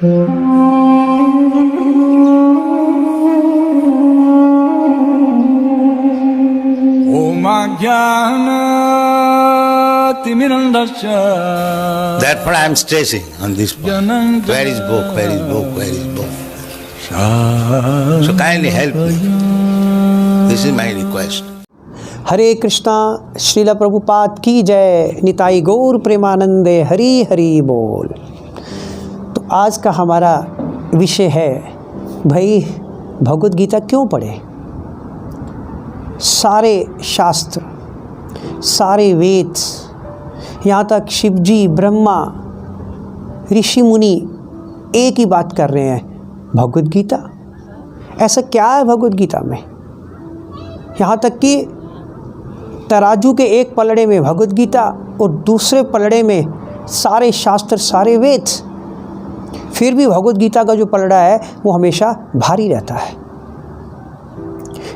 Therefore I am stressing on this point. Where is book? Where is book? Where is book? So kindly help me. This is my request. हरे कृष्णा। श्रीला प्रभुपाद की जय। निताई गौर प्रेमानंदे। हरि हरि बोल। तो आज का हमारा विषय है भाई भगवद गीता क्यों पढ़े। सारे शास्त्र, सारे वेद, यहाँ तक शिवजी, ब्रह्मा, ऋषि मुनि एक ही बात कर रहे हैं, भगवद गीता। ऐसा क्या है भगवद गीता में? यहाँ तक कि तराजू के एक पलड़े में भगवद गीता और दूसरे पलड़े में सारे शास्त्र, सारे वेद, फिर भी भगवद गीता का जो पलड़ा है वो हमेशा भारी रहता है।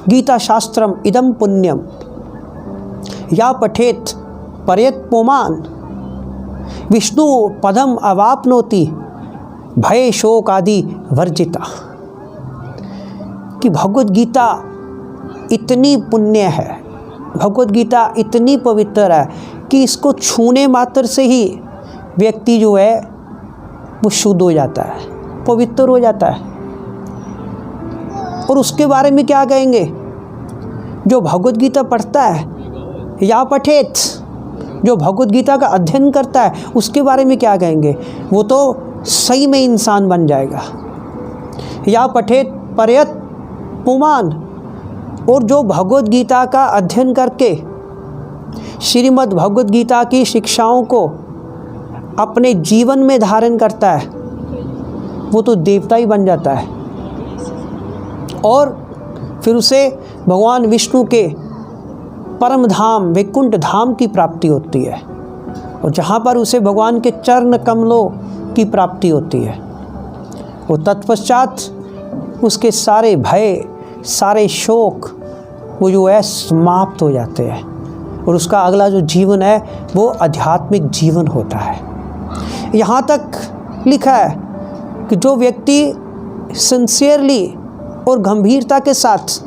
गीता शास्त्रम इदम पुण्यम या पठेत पर्यत पुमान विष्णु पदम अवापनोति भय शोक आदि वर्जिता। कि भगवद गीता इतनी पुण्य है, भगवद गीता इतनी पवित्र है कि इसको छूने मात्र से ही व्यक्ति जो है वो शुद्ध हो जाता है, पवित्र हो जाता है। और उसके बारे में क्या कहेंगे? जो भगवद गीता पढ़ता है या पठेत, जो भगवद गीता का अध्ययन करता है, उसके बारे में क्या कहेंगे? वो तो सही में इंसान बन जाएगा। या पठेत पर्यत पुमान, और जो भगवद गीता का अध्ययन करके श्रीमद् भगवद गीता की शिक्षाओं को अपने जीवन में धारण करता है, वो तो देवता ही बन जाता है। और फिर उसे भगवान विष्णु के परम धाम वैकुंठ धाम की प्राप्ति होती है, और जहाँ पर उसे भगवान के चरण कमलों की प्राप्ति होती है। वो तत्पश्चात उसके सारे भय, सारे शोक वो जो है समाप्त हो जाते हैं, और उसका अगला जो जीवन है वो आध्यात्मिक जीवन होता है। यहाँ तक लिखा है कि जो व्यक्ति सिंसियरली और गंभीरता के साथ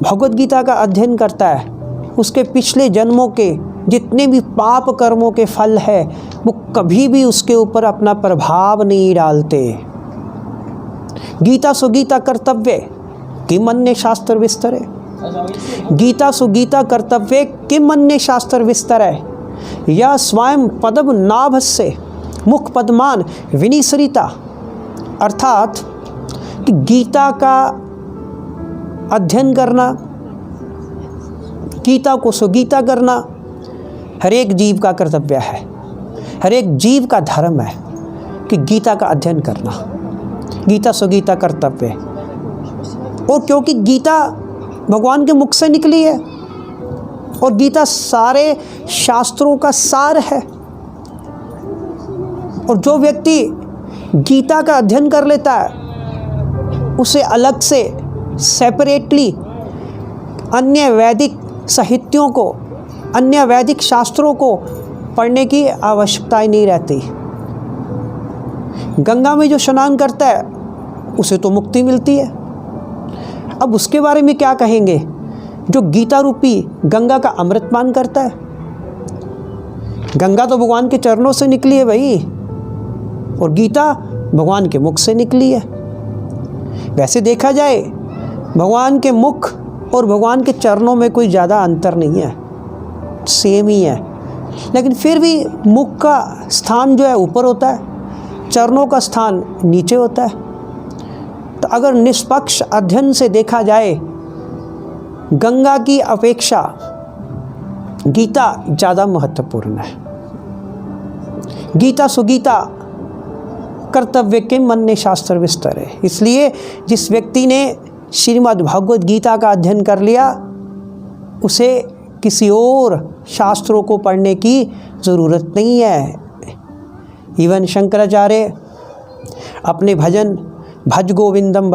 भगवद गीता का अध्ययन करता है, उसके पिछले जन्मों के जितने भी पाप कर्मों के फल है वो कभी भी उसके ऊपर अपना प्रभाव नहीं डालते। गीता सो गीता कर्तव्य किम अन्य शास्त्र विस्तरे। गीता सो गीता कर्तव्य किम अन्य शास्त्र विस्तरे। या स्वयं पदम नाभस्य मुख पद्मान विनिसरिता। अर्थात कि गीता का अध्ययन करना, गीता को सो गीता करना हर एक जीव का कर्तव्य है, हर एक जीव का धर्म है कि गीता का अध्ययन करना। गीता सो गीता कर्तव्य। और क्योंकि गीता भगवान के मुख से निकली है और गीता सारे शास्त्रों का सार है, और जो व्यक्ति गीता का अध्ययन कर लेता है उसे अलग से सेपरेटली अन्य वैदिक साहित्यों को, अन्य वैदिक शास्त्रों को पढ़ने की आवश्यकता ही नहीं रहती। गंगा में जो स्नान करता है उसे तो मुक्ति मिलती है। अब उसके बारे में क्या कहेंगे जो गीता रूपी गंगा का अमृत पान करता है? गंगा तो भगवान के चरणों से निकली है भाई, और गीता भगवान के मुख से निकली है। वैसे देखा जाए भगवान के मुख और भगवान के चरणों में कोई ज़्यादा अंतर नहीं है, सेम ही है। लेकिन फिर भी मुख का स्थान जो है ऊपर होता है, चरणों का स्थान नीचे होता है। तो अगर निष्पक्ष अध्ययन से देखा जाए, गंगा की अपेक्षा गीता ज़्यादा महत्वपूर्ण है। गीता सुगीता कर्तव्य के मन्य शास्त्र विस्तर है। इसलिए जिस व्यक्ति ने श्रीमद् भगवद गीता का अध्ययन कर लिया, उसे किसी और शास्त्रों को पढ़ने की ज़रूरत नहीं है। इवन शंकराचार्य अपने भजन भज गोविंदम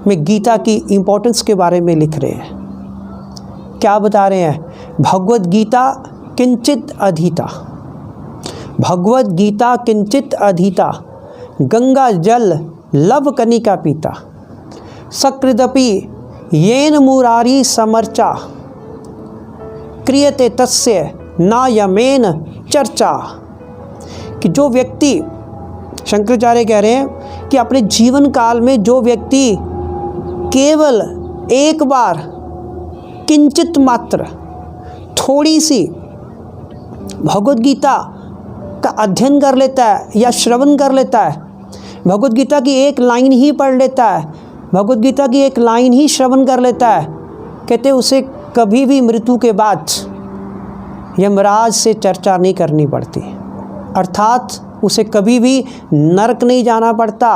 में गीता की इम्पोर्टेंस के बारे में लिख रहे हैं। क्या बता रहे हैं? भगवद गीता किंचित अधीता भगवद गीता किंचित अधीता, गंगा जल लव कनिका पीता, सकृदपि येन मुरारी समर्चा, क्रियते तस्य ना यमेन चर्चा। कि जो व्यक्ति, शंकराचार्य कह रहे हैं कि अपने जीवन काल में जो व्यक्ति केवल एक बार किंचित मात्र थोड़ी सी भगवद गीता का अध्ययन कर लेता है या श्रवण कर लेता है, भगवद गीता की एक लाइन ही पढ़ लेता है, भगवद गीता की एक लाइन ही श्रवण कर लेता है, कहते उसे कभी भी मृत्यु के बाद यमराज से चर्चा नहीं करनी पड़ती, अर्थात उसे कभी भी नरक नहीं जाना पड़ता।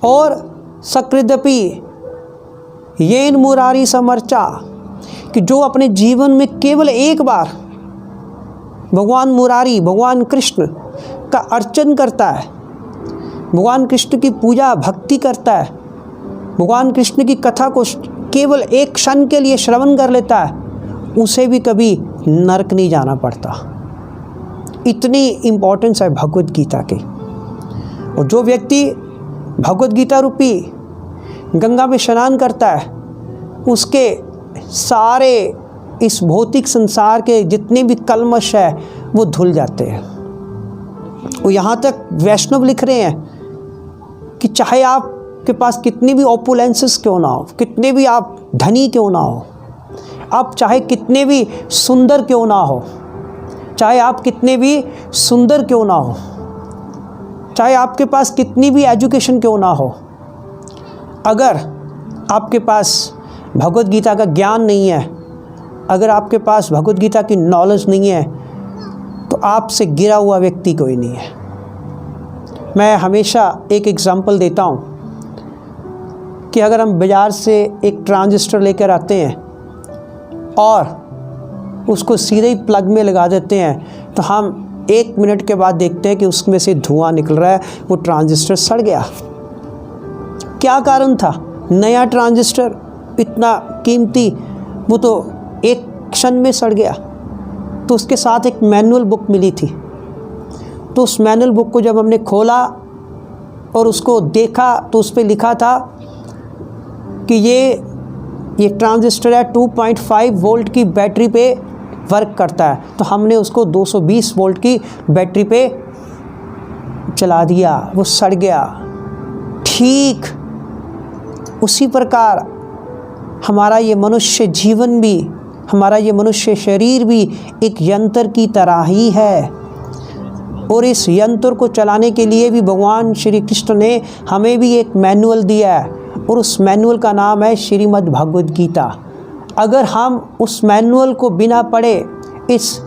और सकृदपि येन मुरारी समर्चा, कि जो अपने जीवन में केवल एक बार भगवान मुरारी, भगवान कृष्ण का अर्चन करता है, भगवान कृष्ण की पूजा भक्ति करता है, भगवान कृष्ण की कथा को केवल एक क्षण के लिए श्रवण कर लेता है, उसे भी कभी नरक नहीं जाना पड़ता। इतनी इम्पोर्टेंस है भगवद गीता की। और जो व्यक्ति भगवद गीता रूपी गंगा में स्नान करता है, उसके सारे इस भौतिक संसार के जितने भी कलमश है वो धुल जाते हैं। वो यहाँ तक वैष्णव लिख रहे हैं कि चाहे आपके पास कितनी भी ओपुलेंसेस क्यों ना हो, कितने भी आप धनी क्यों ना हो, आप चाहे कितने भी सुंदर क्यों ना हो, चाहे आप कितने भी सुंदर क्यों ना हो, चाहे आपके पास कितनी भी एजुकेशन क्यों ना हो, अगर आपके पास भगवद गीता का ज्ञान नहीं है, अगर आपके पास भगवद गीता की नॉलेज नहीं है, तो आपसे गिरा हुआ व्यक्ति कोई नहीं है। मैं हमेशा एक एग्जांपल देता हूँ कि अगर हम बाज़ार से एक ट्रांजिस्टर लेकर आते हैं और उसको सीधे ही प्लग में लगा देते हैं, तो हम 1 मिनट के बाद देखते हैं कि उसमें से धुआं निकल रहा है, वो ट्रांजिस्टर सड़ गया। क्या कारण था? नया ट्रांजिस्टर इतना कीमती, वो तो एक क्षण में सड़ गया। तो उसके साथ एक मैनुअल बुक मिली थी, तो उस मैनुअल बुक को जब हमने खोला और उसको देखा तो उस पर लिखा था कि ये ट्रांजिस्टर है 2.5 वोल्ट की बैटरी पे वर्क करता है। तो हमने उसको 220 वोल्ट की बैटरी पे चला दिया, वो सड़ गया। ठीक उसी प्रकार हमारा ये मनुष्य जीवन भी, हमारा ये मनुष्य शरीर भी एक यंत्र की तरह ही है। और इस यंत्र को चलाने के लिए भी भगवान श्री कृष्ण ने हमें भी एक मैनुअल दिया है, और उस मैनुअल का नाम है श्रीमद् भगवद गीता। अगर हम उस मैनुअल को बिना पढ़े इस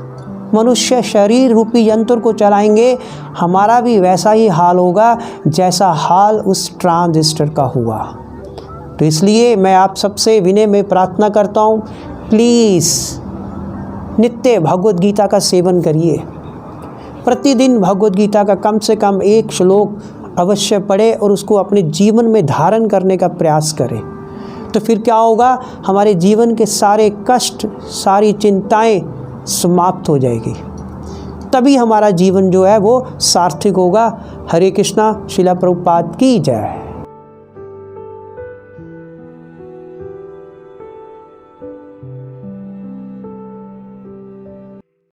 मनुष्य शरीर रूपी यंत्र को चलाएंगे, हमारा भी वैसा ही हाल होगा जैसा हाल उस ट्रांजिस्टर का हुआ। तो इसलिए मैं आप सबसे विनय में प्रार्थना करता हूँ, प्लीज़ नित्य भगवद गीता का सेवन करिए। प्रतिदिन भगवद गीता का कम से कम 1 श्लोक अवश्य पढ़े और उसको अपने जीवन में धारण करने का प्रयास करें। तो फिर क्या होगा, हमारे जीवन के सारे कष्ट, सारी चिंताएं समाप्त हो जाएगी। तभी हमारा जीवन जो है वो सार्थक होगा। हरे कृष्णा। श्रीला प्रभुपाद की जय।